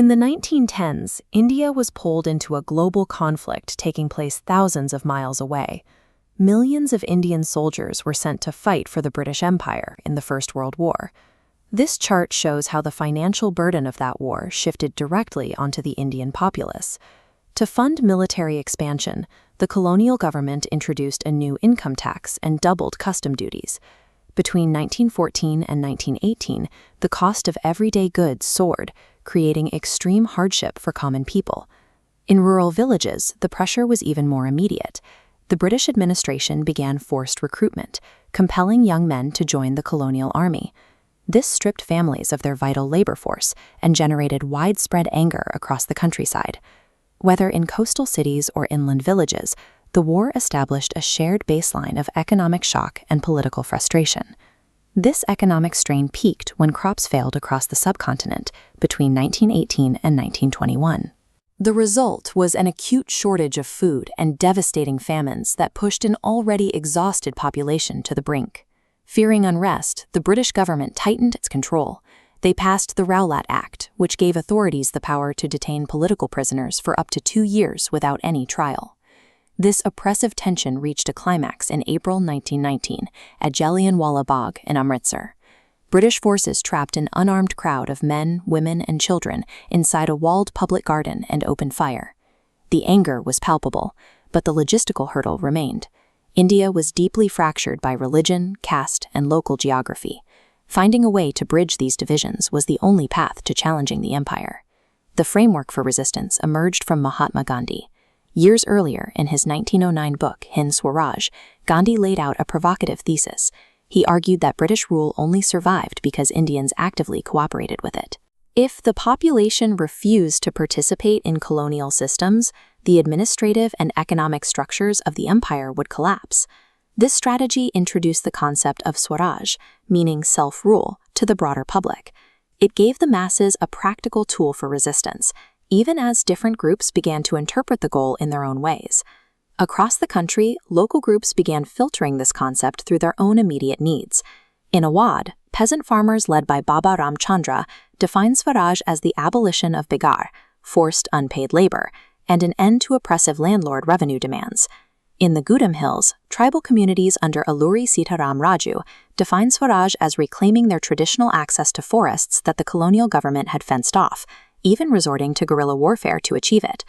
In the 1910s, India was pulled into a global conflict taking place thousands of miles away. Millions of Indian soldiers were sent to fight for the British Empire in the First World War. This chart shows how the financial burden of that war shifted directly onto the Indian populace. To fund military expansion, the colonial government introduced a new income tax and doubled custom duties. Between 1914 and 1918, the cost of everyday goods soared, creating extreme hardship for common people. In rural villages, the pressure was even more immediate. The British administration began forced recruitment, compelling young men to join the colonial army. This stripped families of their vital labor force and generated widespread anger across the countryside. Whether in coastal cities or inland villages, the war established a shared baseline of economic shock and political frustration. This economic strain peaked when crops failed across the subcontinent between 1918 and 1921. The result was an acute shortage of food and devastating famines that pushed an already exhausted population to the brink. Fearing unrest, the British government tightened its control. They passed the Rowlatt Act, which gave authorities the power to detain political prisoners for up to 2 years without any trial. This oppressive tension reached a climax in April 1919 at Jallianwala Bagh in Amritsar. British forces trapped an unarmed crowd of men, women, and children inside a walled public garden and opened fire. The anger was palpable, but the logistical hurdle remained. India was deeply fractured by religion, caste, and local geography. Finding a way to bridge these divisions was the only path to challenging the empire. The framework for resistance emerged from Mahatma Gandhi. Years earlier, in his 1909 book, Hind Swaraj, Gandhi laid out a provocative thesis. He argued that British rule only survived because Indians actively cooperated with it. If the population refused to participate in colonial systems, the administrative and economic structures of the empire would collapse. This strategy introduced the concept of Swaraj, meaning self-rule, to the broader public. It gave the masses a practical tool for resistance, even as different groups began to interpret the goal in their own ways. Across the country, local groups began filtering this concept through their own immediate needs. In Awadh, peasant farmers led by Baba Ramchandra defined Swaraj as the abolition of begar, forced unpaid labor, and an end to oppressive landlord revenue demands. In the Gudam Hills, tribal communities under Alluri Sitaram Raju defined Swaraj as reclaiming their traditional access to forests that the colonial government had fenced off, even resorting to guerrilla warfare to achieve it.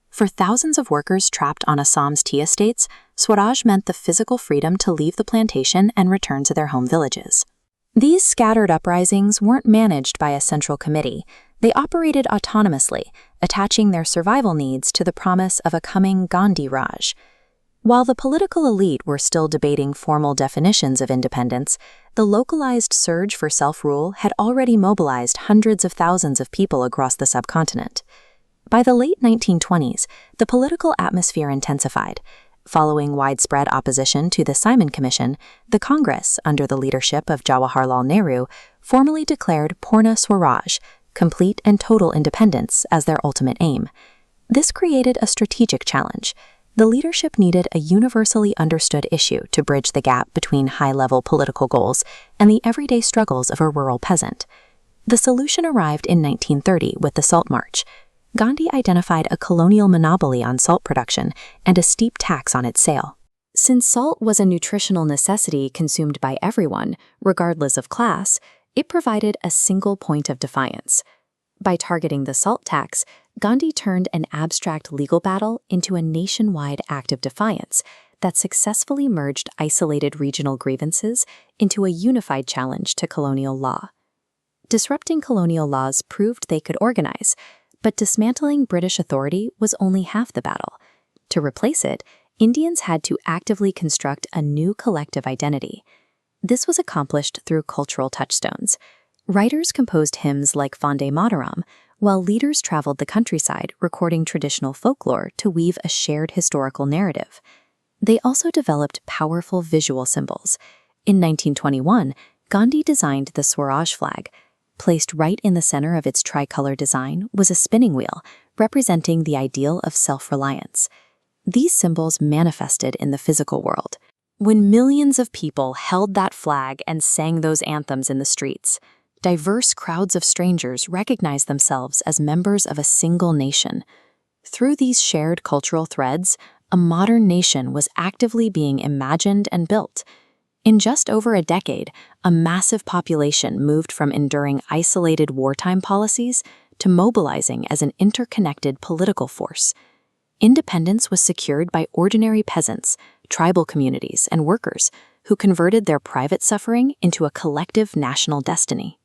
For thousands of workers trapped on Assam's tea estates, Swaraj meant the physical freedom to leave the plantation and return to their home villages. These scattered uprisings weren't managed by a central committee. They operated autonomously, attaching their survival needs to the promise of a coming Gandhi Raj. While the political elite were still debating formal definitions of independence, the localized surge for self-rule had already mobilized hundreds of thousands of people across the subcontinent. By the late 1920s, the political atmosphere intensified. Following widespread opposition to the Simon Commission, the Congress, under the leadership of Jawaharlal Nehru, formally declared Purna Swaraj, complete and total independence, as their ultimate aim. This created a strategic challenge. The leadership needed a universally understood issue to bridge the gap between high-level political goals and the everyday struggles of a rural peasant. The solution arrived in 1930 with the Salt March. Gandhi identified a colonial monopoly on salt production and a steep tax on its sale. Since salt was a nutritional necessity consumed by everyone, regardless of class, it provided a single point of defiance. By targeting the salt tax, Gandhi turned an abstract legal battle into a nationwide act of defiance that successfully merged isolated regional grievances into a unified challenge to colonial law. Disrupting colonial laws proved they could organize, but dismantling British authority was only half the battle. To replace it, Indians had to actively construct a new collective identity. This was accomplished through cultural touchstones. Writers composed hymns like Vande Mataram, while leaders traveled the countryside recording traditional folklore to weave a shared historical narrative. They also developed powerful visual symbols. In 1921, Gandhi designed the Swaraj flag. Placed right in the center of its tricolor design was a spinning wheel, representing the ideal of self-reliance. These symbols manifested in the physical world. When millions of people held that flag and sang those anthems in the streets, diverse crowds of strangers recognized themselves as members of a single nation. Through these shared cultural threads, a modern nation was actively being imagined and built. In just over a decade, a massive population moved from enduring isolated wartime policies to mobilizing as an interconnected political force. Independence was secured by ordinary peasants, tribal communities, and workers who converted their private suffering into a collective national destiny.